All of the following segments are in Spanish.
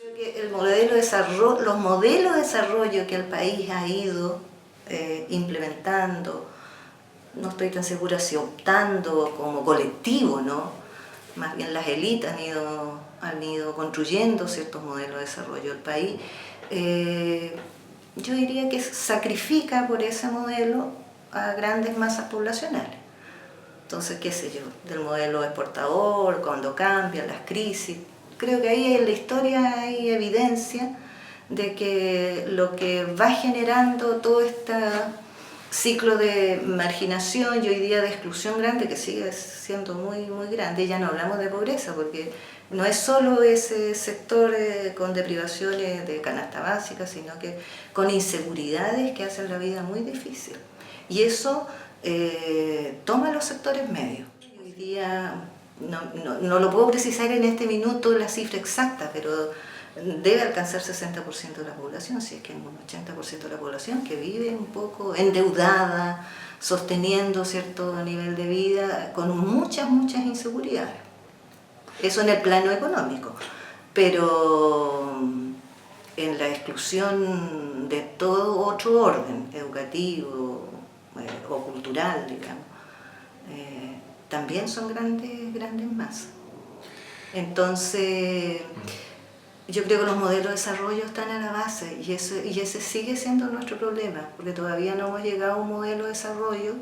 Creo que el modelo de desarrollo, los modelos de desarrollo que el país ha ido implementando, no estoy tan segura si optando como colectivo, ¿no? Más bien las élites han ido construyendo ciertos modelos de desarrollo del país. Yo diría que sacrifica por ese modelo a grandes masas poblacionales. Entonces, qué sé yo, del modelo exportador, cuando cambian las crisis, creo que ahí en la historia hay evidencia de que lo que va generando todo este ciclo de marginación y hoy día de exclusión grande, que sigue siendo muy grande, ya no hablamos de pobreza, porque no es solo ese sector con deprivaciones de canasta básica, sino que con inseguridades que hacen la vida muy difícil. Y eso toma los sectores medios. Hoy día no lo puedo precisar en este minuto la cifra exacta, pero debe alcanzar 60% de la población, si es que hay un 80% de la población que vive un poco endeudada, sosteniendo cierto nivel de vida con muchas inseguridades. Eso en el plano económico, pero en la exclusión de todo otro orden, educativo o cultural, digamos, también son grandes masas. Entonces, yo creo que los modelos de desarrollo están a la base y ese sigue siendo nuestro problema, porque todavía no hemos llegado a un modelo de desarrollo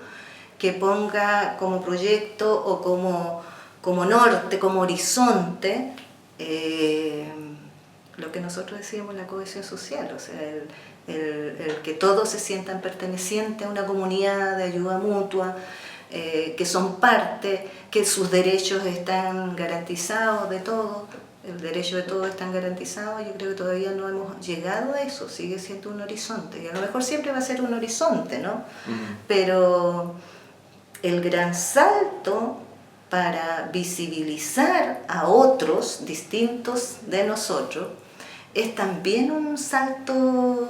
que ponga como proyecto o como norte, como horizonte, lo que nosotros decimos la cohesión social, o sea, el que todos se sientan pertenecientes a una comunidad de ayuda mutua, que son parte, que sus derechos están garantizados de todo. El derecho de todos están garantizados. Yo creo que todavía no hemos llegado a eso, sigue siendo un horizonte, y a lo mejor siempre va a ser un horizonte, ¿no? Pero el gran salto para visibilizar a otros distintos de nosotros es también un salto,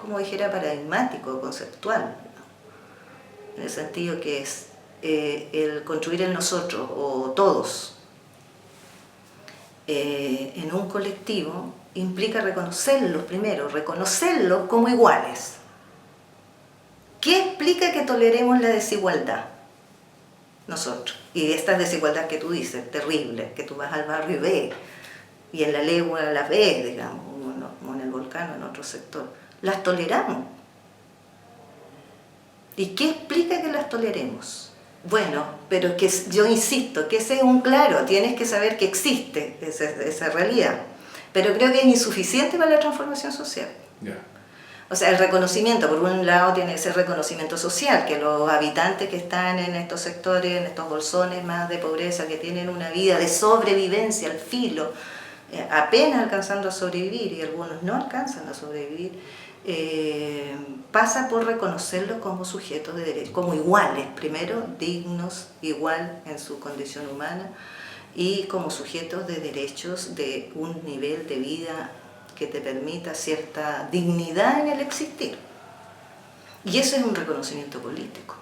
como dijera, paradigmático, conceptual, ¿no? En el sentido que es el construir el nosotros o todos en un colectivo implica reconocerlos primero, reconocerlos como iguales. ¿Qué explica que toleremos la desigualdad? Nosotros. Y esta desigualdad que tú dices, terrible, que tú vas al barrio y ves, y en la legua las ves, digamos, o en el volcán o en otro sector, las toleramos. ¿Y qué explica que las toleremos? Bueno, pero que yo insisto, que ese es un claro, tienes que saber que existe esa realidad, pero creo que es insuficiente para la transformación social. Yeah. O sea, el reconocimiento, por un lado tiene que ser reconocimiento social, que los habitantes que están en estos sectores, en estos bolsones más de pobreza, que tienen una vida de sobrevivencia al filo, apenas alcanzando a sobrevivir, y algunos no alcanzan a sobrevivir, pasa por reconocerlos como sujetos de derecho, como iguales, primero dignos, igual en su condición humana, y como sujetos de derechos de un nivel de vida que te permita cierta dignidad en el existir. Y eso es un reconocimiento político.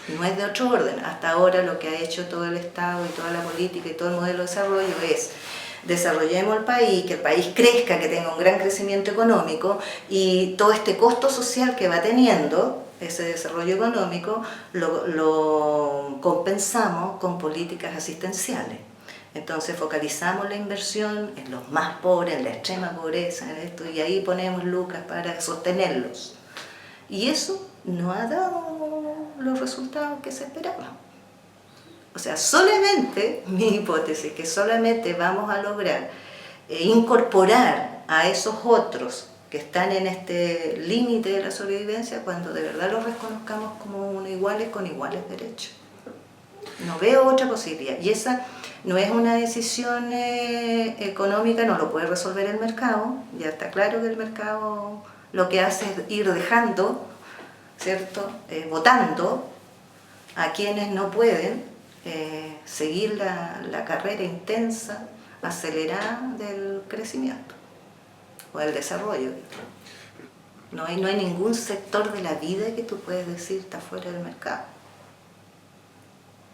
No es de otro orden. Hasta ahora lo que ha hecho todo el Estado y toda la política y todo el modelo de desarrollo es desarrollemos el país, que el país crezca, que tenga un gran crecimiento económico, y todo este costo social que va teniendo ese desarrollo económico lo compensamos con políticas asistenciales. Entonces focalizamos la inversión en los más pobres, en la extrema pobreza, en esto, y ahí ponemos lucas para sostenerlos. Y eso no ha dado los resultados que se esperaban. O sea, solamente, mi hipótesis, que solamente vamos a lograr incorporar a esos otros que están en este límite de la sobrevivencia cuando de verdad los reconozcamos como iguales con iguales derechos. No veo otra posibilidad. Y esa no es una decisión económica, no lo puede resolver el mercado. Ya está claro que el mercado lo que hace es ir dejando, ¿cierto? Votando a quienes no pueden seguir la carrera intensa, acelerada del crecimiento o del desarrollo. No hay ningún sector de la vida que tú puedes decir está fuera del mercado.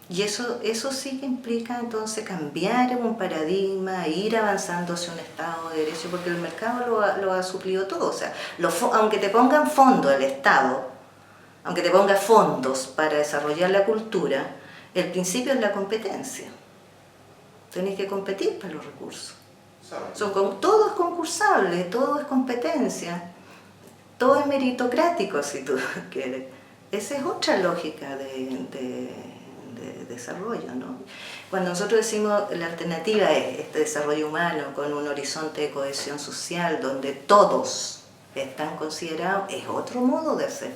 Y eso sí que implica entonces cambiar un paradigma, ir avanzando hacia un Estado de Derecho, porque el mercado lo ha suplido todo. O sea, aunque te pongan fondo el Estado, aunque te ponga fondos para desarrollar la cultura, el principio es la competencia. Tenés que competir para los recursos. Todo es concursable, todo es competencia, todo es meritocrático si tú quieres. Esa es otra lógica de desarrollo, ¿no? Cuando nosotros decimos la alternativa es este desarrollo humano con un horizonte de cohesión social donde todos están considerados, es otro modo de hacer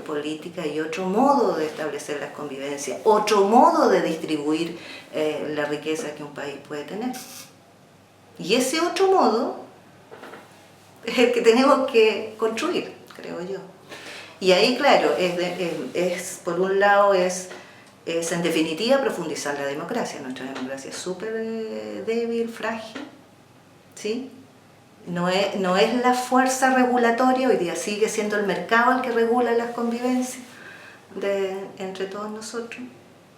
política y otro modo de establecer las convivencias, otro modo de distribuir la riqueza que un país puede tener. Y ese otro modo es el que tenemos que construir, creo yo. Y ahí, claro, por un lado es en definitiva profundizar la democracia. Nuestra democracia es súper débil, frágil, ¿sí? No es la fuerza regulatoria, hoy día sigue siendo el mercado el que regula las convivencias entre todos nosotros.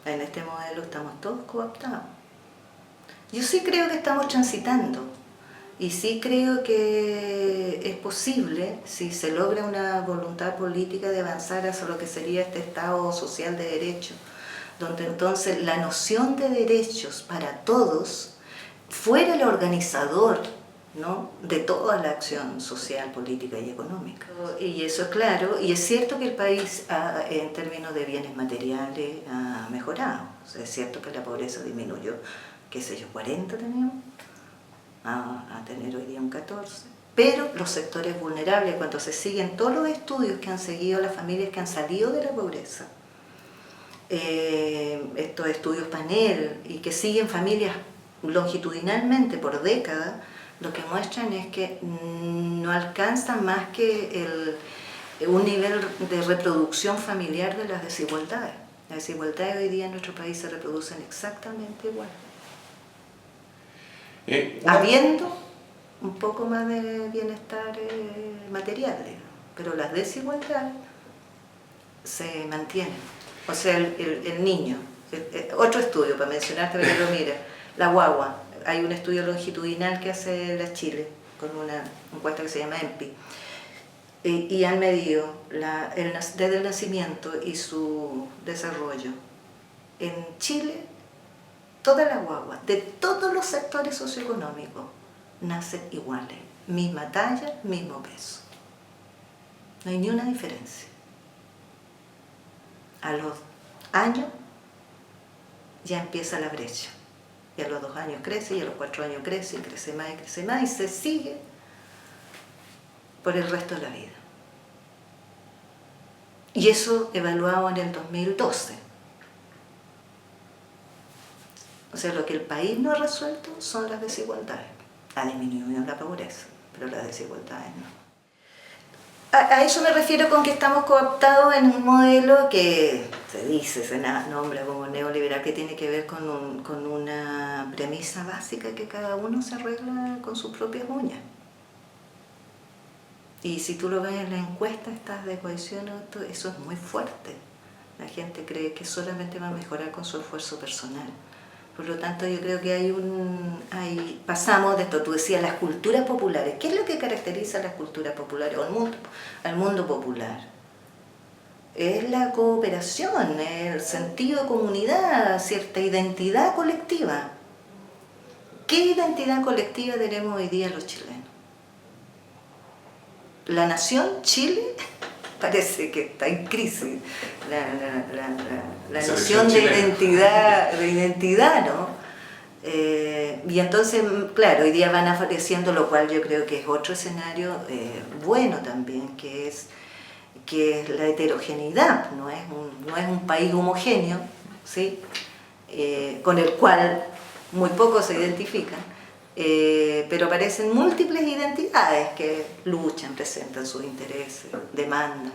En este modelo estamos todos cooptados. Yo sí creo que estamos transitando y sí creo que es posible, si se logra una voluntad política de avanzar hacia lo que sería este Estado social de derecho, donde entonces la noción de derechos para todos fuera el organizador, ¿no?, de toda la acción social, política y económica. Y eso es claro, y es cierto que el país en términos de bienes materiales ha mejorado. O sea, es cierto que la pobreza disminuyó, qué sé yo, 40 teníamos, a tener hoy día un 14. Pero los sectores vulnerables, cuando se siguen todos los estudios que han seguido las familias que han salido de la pobreza, estos estudios panel y que siguen familias longitudinalmente por décadas, lo que muestran es que no alcanzan más que un nivel de reproducción familiar de las desigualdades. Las desigualdades hoy día en nuestro país se reproducen exactamente igual. Habiendo un poco más de bienestar material, pero las desigualdades se mantienen. O sea, el niño, otro estudio para mencionarte, pero mira, la guagua, hay un estudio longitudinal que hace la Chile con una encuesta que se llama EMPI y han medido desde el nacimiento y su desarrollo. En Chile, todas las guaguas de todos los sectores socioeconómicos nacen iguales, misma talla, mismo peso. No hay ni una diferencia. A los años ya empieza la brecha. Y a los 2 años crece, y a los 4 años crece, y crece más, y se sigue por el resto de la vida. Y eso evaluado en el 2012. O sea, lo que el país no ha resuelto son las desigualdades. Ha disminuido la pobreza, pero las desigualdades no. A eso me refiero con que estamos cooptados en un modelo que se nombra como neoliberal, que tiene que ver con una premisa básica que cada uno se arregla con sus propias uñas. Y si tú lo ves en la encuesta estas de cohesión, eso es muy fuerte. La gente cree que solamente va a mejorar con su esfuerzo personal. Por lo tanto, yo creo que pasamos de esto, tú decías, las culturas populares. ¿Qué es lo que caracteriza a las culturas populares o al mundo popular? Es la cooperación, el sentido de comunidad, cierta identidad colectiva. ¿Qué identidad colectiva tenemos hoy día los chilenos? La nación Chile parece que está en crisis. La noción de identidad, ¿no? Y entonces, claro, hoy día van apareciendo, lo cual yo creo que es otro escenario bueno también, que es la heterogeneidad. No es un país homogéneo, ¿sí? Con el cual muy pocos se identifican. Pero aparecen múltiples identidades que luchan, presentan sus intereses, demandan,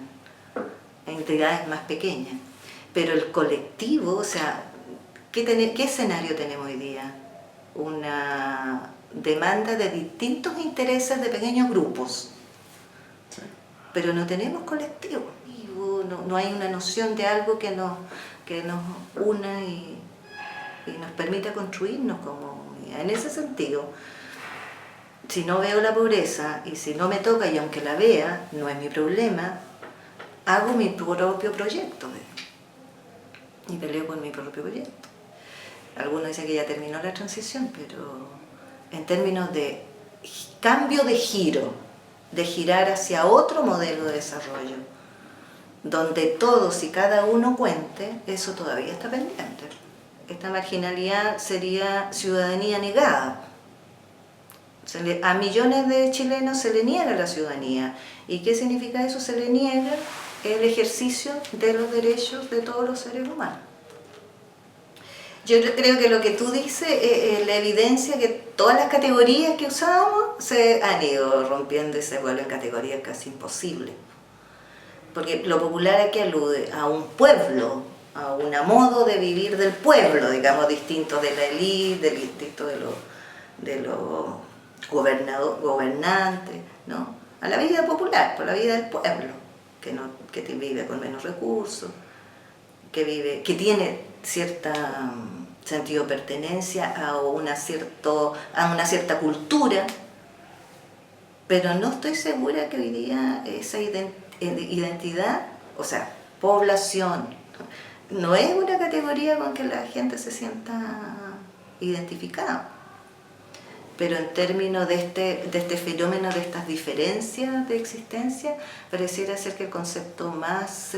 entidades más pequeñas. Pero el colectivo, o sea, ¿qué escenario tenemos hoy día? Una demanda de distintos intereses de pequeños grupos, sí. Pero no tenemos colectivo, no hay una noción de algo que nos una y y nos permita construirnos como comunidad. En ese sentido, si no veo la pobreza y si no me toca, y aunque la vea, no es mi problema, hago mi propio proyecto y peleo con mi propio proyecto. Algunos dicen que ya terminó la transición, pero en términos de cambio de giro, de girar hacia otro modelo de desarrollo, donde todos y cada uno cuente, eso todavía está pendiente. Esta marginalidad sería ciudadanía negada. A millones de chilenos se le niega la ciudadanía. ¿Y qué significa eso? Se le niega el ejercicio de los derechos de todos los seres humanos. Yo creo que lo que tú dices es la evidencia que todas las categorías que usábamos se han ido rompiendo y se vuelven categorías casi imposibles. Porque lo popular aquí alude a un pueblo, a un modo de vivir del pueblo, digamos, distinto de la élite, distinto de los gobernantes, ¿no? A la vida popular, por la vida del pueblo, que vive con menos recursos, que tiene cierto sentido de pertenencia a una cierta cultura, pero no estoy segura que hoy día esa identidad, o sea, población, no es una categoría con que la gente se sienta identificada. Pero en términos de este fenómeno, de estas diferencias de existencia, pareciera ser que el concepto más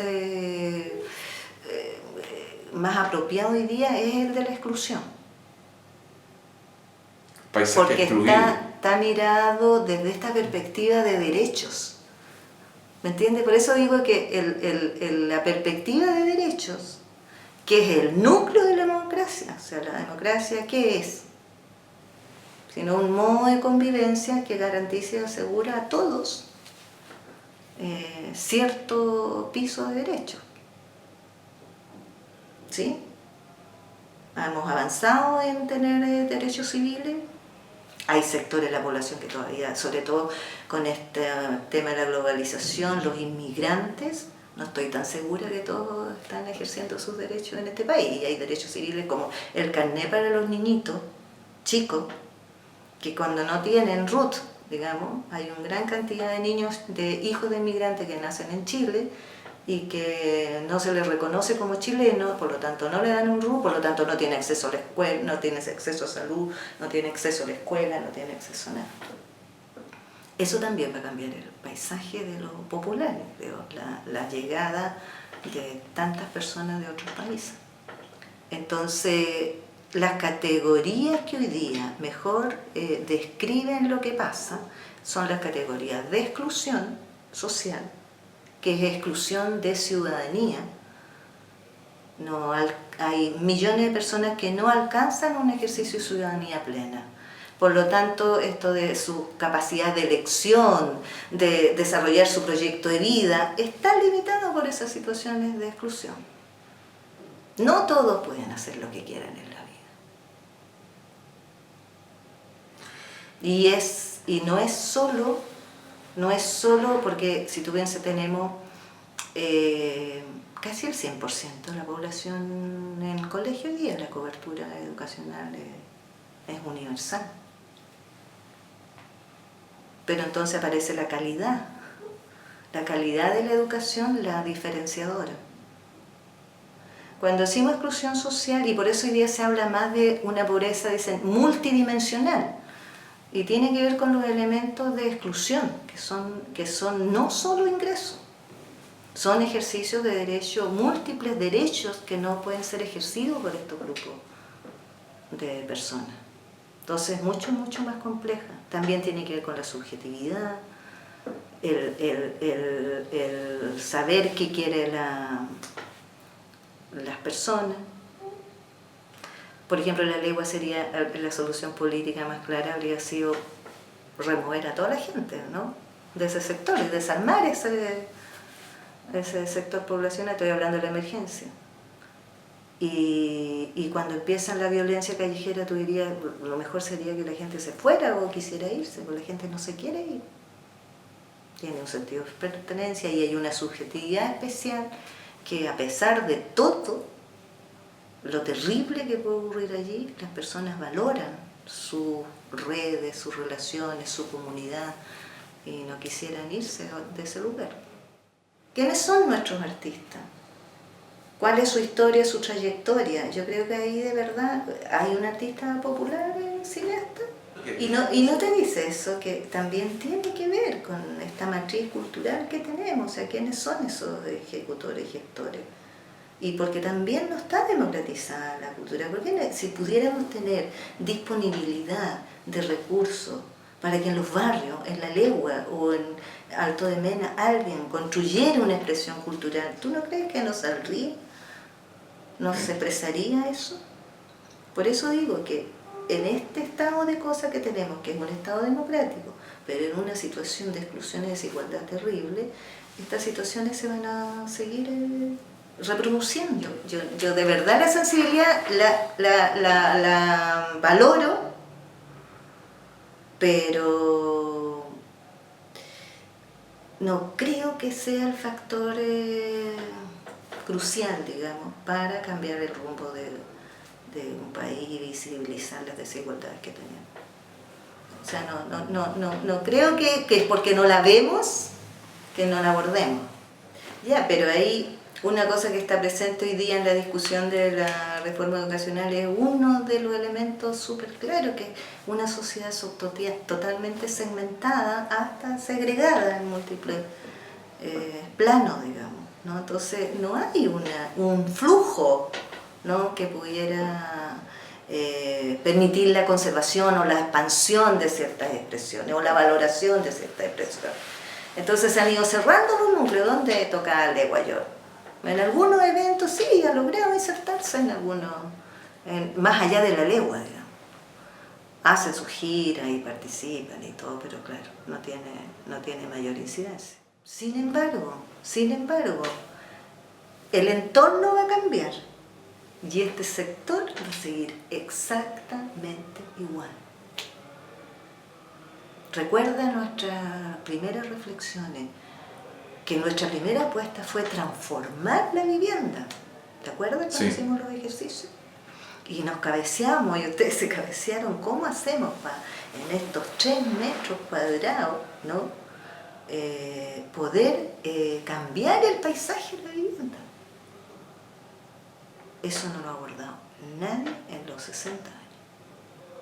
apropiado hoy día es el de la exclusión. Paisaje porque excluido. está mirado desde esta perspectiva de derechos. ¿Me entiendes? Por eso digo que la perspectiva de derechos, que es el núcleo de la democracia, o sea, la democracia, ¿qué es? Sino un modo de convivencia que garantice y asegura a todos cierto piso de derechos. ¿Sí? Hemos avanzado en tener derechos civiles. Hay sectores de la población que todavía, sobre todo con este tema de la globalización, los inmigrantes, no estoy tan segura que todos están ejerciendo sus derechos en este país. Y hay derechos civiles como el carné para los niñitos, chicos, que cuando no tienen RUT, digamos, hay una gran cantidad de niños, de hijos de inmigrantes que nacen en Chile y que no se les reconoce como chilenos, por lo tanto no le dan un RUT, por lo tanto no tiene acceso a la escuela, no tiene acceso a salud, no tiene acceso a la escuela, no tiene acceso a nada. Eso también va a cambiar el paisaje de lo popular, de la llegada de tantas personas de otros países. Entonces, las categorías que hoy día mejor describen lo que pasa son las categorías de exclusión social, que es exclusión de ciudadanía. No, hay millones de personas que no alcanzan un ejercicio de ciudadanía plena. Por lo tanto, esto de su capacidad de elección, de desarrollar su proyecto de vida, está limitado por esas situaciones de exclusión. No todos pueden hacer lo que quieran en la vida. Y no es solo porque, si tú piensas, tenemos casi el 100% de la población en el colegio hoy día, la cobertura educacional es universal. Pero entonces aparece la calidad de la educación, la diferenciadora. Cuando decimos exclusión social, y por eso hoy día se habla más de una pobreza, dicen, multidimensional, y tiene que ver con los elementos de exclusión, que son no solo ingresos, son ejercicios de derechos, múltiples derechos que no pueden ser ejercidos por estos grupos de personas. Entonces, mucho más compleja. También tiene que ver con la subjetividad, el saber qué quieren las personas. Por ejemplo, la lengua sería, la solución política más clara habría sido remover a toda la gente, ¿no?, de ese sector, y desarmar ese sector poblacional. Estoy hablando de la emergencia. Y cuando empieza la violencia callejera, tú dirías, lo mejor sería que la gente se fuera o quisiera irse, porque la gente no se quiere ir. Tiene un sentido de pertenencia y hay una subjetividad especial que, a pesar de todo, lo terrible que puede ocurrir allí, las personas valoran sus redes, sus relaciones, su comunidad, y no quisieran irse de ese lugar. ¿Quiénes son nuestros artistas? ¿Cuál es su historia, su trayectoria? Yo creo que ahí de verdad hay un artista popular, cineasta, y no te dice eso, que también tiene que ver con esta matriz cultural que tenemos, o sea, ¿quiénes son esos ejecutores, gestores? Y porque también no está democratizada la cultura, porque si pudiéramos tener disponibilidad de recursos para que en los barrios, en La Legua o en Alto de Mena, alguien construyera una expresión cultural, ¿tú no crees que nos saldría? ¿No se expresaría eso? Por eso digo que en este estado de cosas que tenemos, que es un estado democrático, pero en una situación de exclusión y desigualdad terrible, estas situaciones se van a seguir reproduciendo. Yo de verdad la sensibilidad la valoro, pero no creo que sea el factor crucial, digamos, para cambiar el rumbo de un país y visibilizar las desigualdades que tenemos. O sea, no creo que es porque no la vemos que no la abordemos. Ya, pero ahí una cosa que está presente hoy día en la discusión de la reforma educacional es uno de los elementos súper claros, que es una sociedad totalmente segmentada hasta segregada en múltiples planos, digamos, ¿no? Entonces no hay un flujo, ¿no?, que pudiera permitir la conservación o la expansión de ciertas expresiones o la valoración de ciertas expresiones. Entonces se han ido cerrando los núcleos donde toca Legua York. En algunos eventos sí ha logrado insertarse en algunos, más allá de la legua, digamos. Hacen sus giras y participan y todo, pero claro, no tiene mayor incidencia. Sin embargo, el entorno va a cambiar y este sector va a seguir exactamente igual. Recuerda nuestras primeras reflexiones, que nuestra primera apuesta fue transformar la vivienda. ¿Te acuerdas cuando hicimos los ejercicios? Y nos cabeceamos, y ustedes se cabecearon, ¿cómo hacemos en estos 3 metros cuadrados, ¿no?, poder cambiar el paisaje de la vivienda? Eso no lo ha abordado nadie en los 60 años.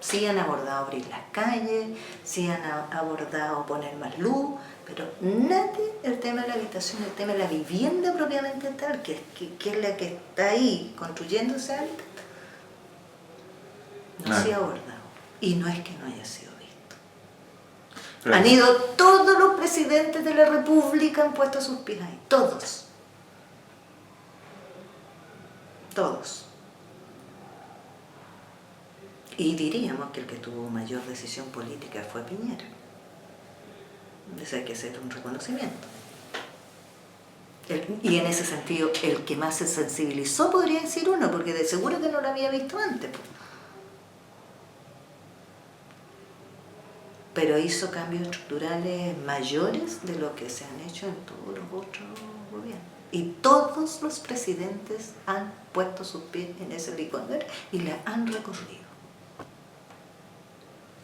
Sí han abordado abrir las calles, sí han abordado poner más luz, pero nadie el tema de la habitación, el tema de la vivienda propiamente tal, que es la que está ahí construyéndose hábitat, no se ha abordado. Y no es que no haya sido visto. Pero han ido todos los presidentes de la República, han puesto sus pies ahí, todos. Y diríamos que el que tuvo mayor decisión política fue Piñera. Eso hay que hacer un reconocimiento. Y en ese sentido, el que más se sensibilizó podría decir uno, porque de seguro que no lo había visto antes. Pero hizo cambios estructurales mayores de lo que se han hecho en todos los otros gobiernos. Y todos los presidentes han puesto sus pies en ese licuadora y la han recorrido.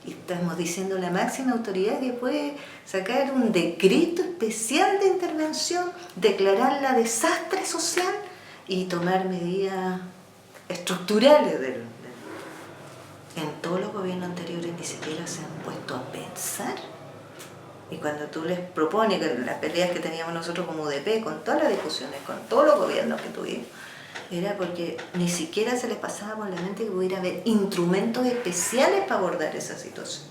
Y estamos diciendo la máxima autoridad que puede sacar un decreto especial de intervención, declararla desastre social y tomar medidas estructurales. En todos los gobiernos anteriores ni siquiera se han puesto a pensar. Y cuando tú les propones, que las peleas que teníamos nosotros como UDP, con todas las discusiones, con todos los gobiernos que tuvimos, era porque ni siquiera se les pasaba por la mente que pudiera haber instrumentos especiales para abordar esa situación.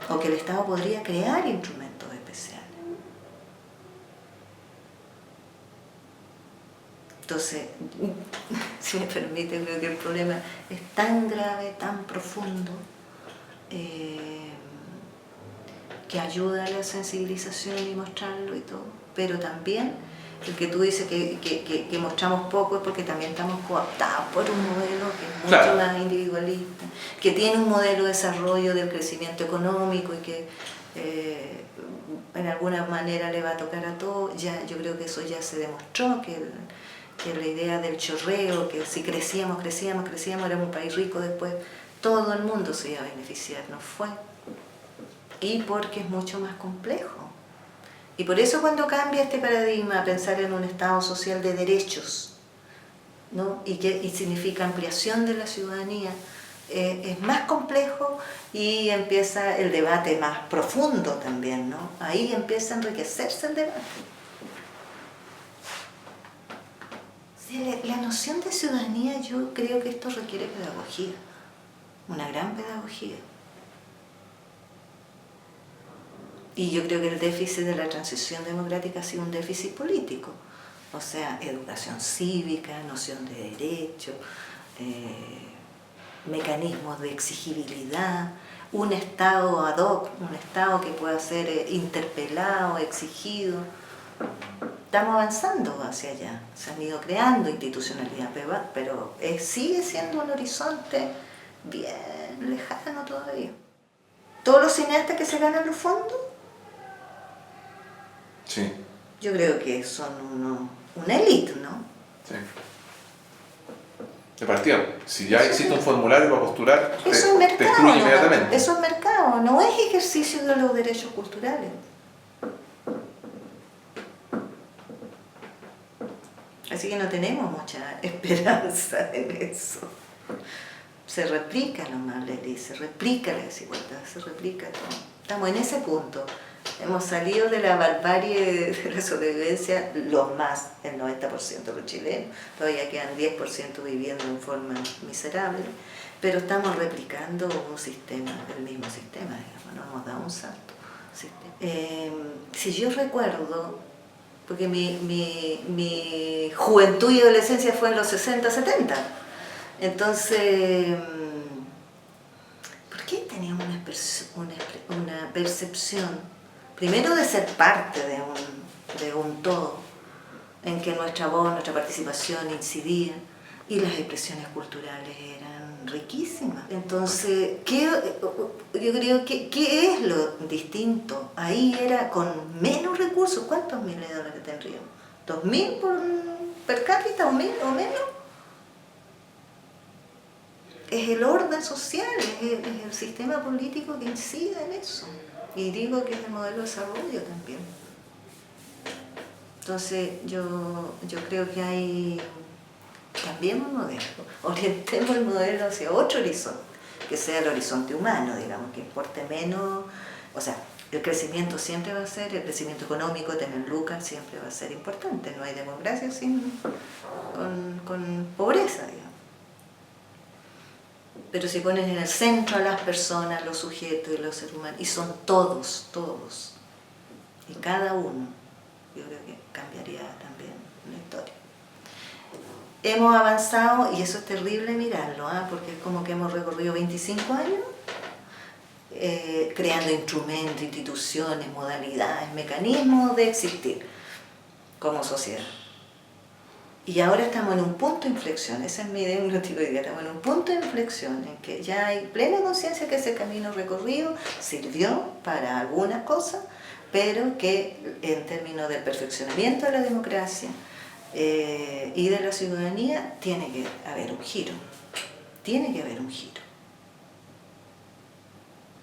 O que el Estado podría crear instrumentos especiales. Entonces, si me permite, creo que el problema es tan grave, tan profundo, que ayuda a la sensibilización y mostrarlo y todo, pero también el que tú dices que mostramos poco es porque también estamos cooptados por un modelo que es mucho más individualista, que tiene un modelo de desarrollo del crecimiento económico y que en alguna manera le va a tocar a todos. Ya, yo creo que eso ya se demostró, que que la idea del chorreo, que si crecíamos, éramos un país rico después, todo el mundo se iba a beneficiar, no fue. Y porque es mucho más complejo. Y por eso cuando cambia este paradigma a pensar en un Estado social de derechos, ¿no? y significa ampliación de la ciudadanía, es más complejo y empieza el debate más profundo también, ¿no? Ahí empieza a enriquecerse el debate. Sí, la noción de ciudadanía, yo creo que esto requiere pedagogía, una gran pedagogía. Y yo creo que el déficit de la transición democrática ha sido un déficit político, o sea, educación cívica, noción de derecho, mecanismos de exigibilidad, un Estado ad hoc, un Estado que pueda ser interpelado, exigido. Estamos avanzando hacia allá, se han ido creando institucionalidad, pero sigue siendo un horizonte bien lejano todavía. Todos los cineastas que se ganan los fondos, sí, yo creo que son una élite, ¿no? Sí. De partida, si ya existe un formulario para postular, eso es te mercado, excluye inmediatamente. Eso es mercado, no es ejercicio de los derechos culturales. Así que no tenemos mucha esperanza en eso. Se replica nomás la élite, se replica la desigualdad, se replica todo. Estamos en ese punto. Hemos salido de la barbarie de la sobrevivencia, los más, el 90% de los chilenos. Todavía quedan 10% viviendo en forma miserable, pero estamos replicando un sistema, el mismo sistema, digamos, no hemos dado un salto. Si yo recuerdo, porque mi juventud y adolescencia fue en los 60, 70, entonces, ¿por qué teníamos una percepción, primero de ser parte de un todo, en que nuestra voz, nuestra participación incidía y las expresiones culturales eran riquísimas? Entonces, yo creo que ¿qué es lo distinto? Ahí era con menos recursos. ¿Cuántos miles de dólares tendríamos? ¿2.000 per cápita o menos? Es el orden social, es el sistema político que incide en eso. Y digo que es el modelo de desarrollo también. Entonces yo creo que cambiemos el modelo, orientemos el modelo hacia otro horizonte, que sea el horizonte humano, digamos, que importe menos. O sea, el crecimiento siempre va a ser, el crecimiento económico, tener lucas siempre va a ser importante. No hay democracia con pobreza, digamos. Pero si pones en el centro a las personas, los sujetos y los seres humanos, y son todos, y cada uno, yo creo que cambiaría también la historia. Hemos avanzado, y eso es terrible mirarlo, porque es como que hemos recorrido 25 años, creando instrumentos, instituciones, modalidades, mecanismos de existir como sociedad. Y ahora estamos en un punto de inflexión, esa es mi diagnóstico hoy día, estamos en un punto de inflexión en que ya hay plena conciencia que ese camino recorrido sirvió para algunas cosas, pero que en términos del perfeccionamiento de la democracia y de la ciudadanía tiene que haber un giro, tiene que haber un giro.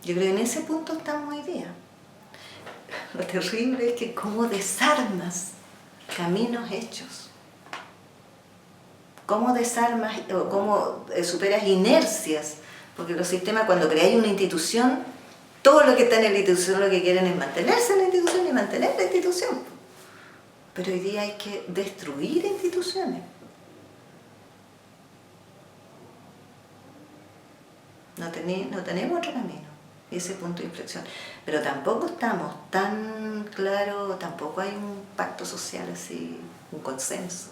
Yo creo que en ese punto estamos hoy día. Lo terrible es que cómo desarmas caminos hechos. ¿Cómo desarmas o cómo superas inercias? Porque los sistemas, cuando creáis una institución, todo lo que está en la institución lo que quieren es mantenerse en la institución y mantener la institución. Pero hoy día hay que destruir instituciones. No tenemos otro camino, ese punto de inflexión. Pero tampoco estamos tan claros, tampoco hay un pacto social así, un consenso,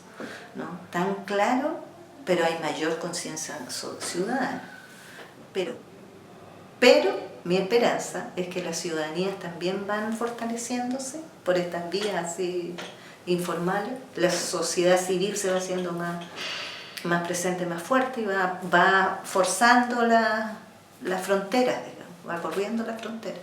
¿no? Tan claro, pero hay mayor conciencia ciudadana. Pero mi esperanza es que las ciudadanías también van fortaleciéndose por estas vías así informales. La sociedad civil se va haciendo más presente, más fuerte, y va forzando las fronteras, digamos, va corriendo las fronteras.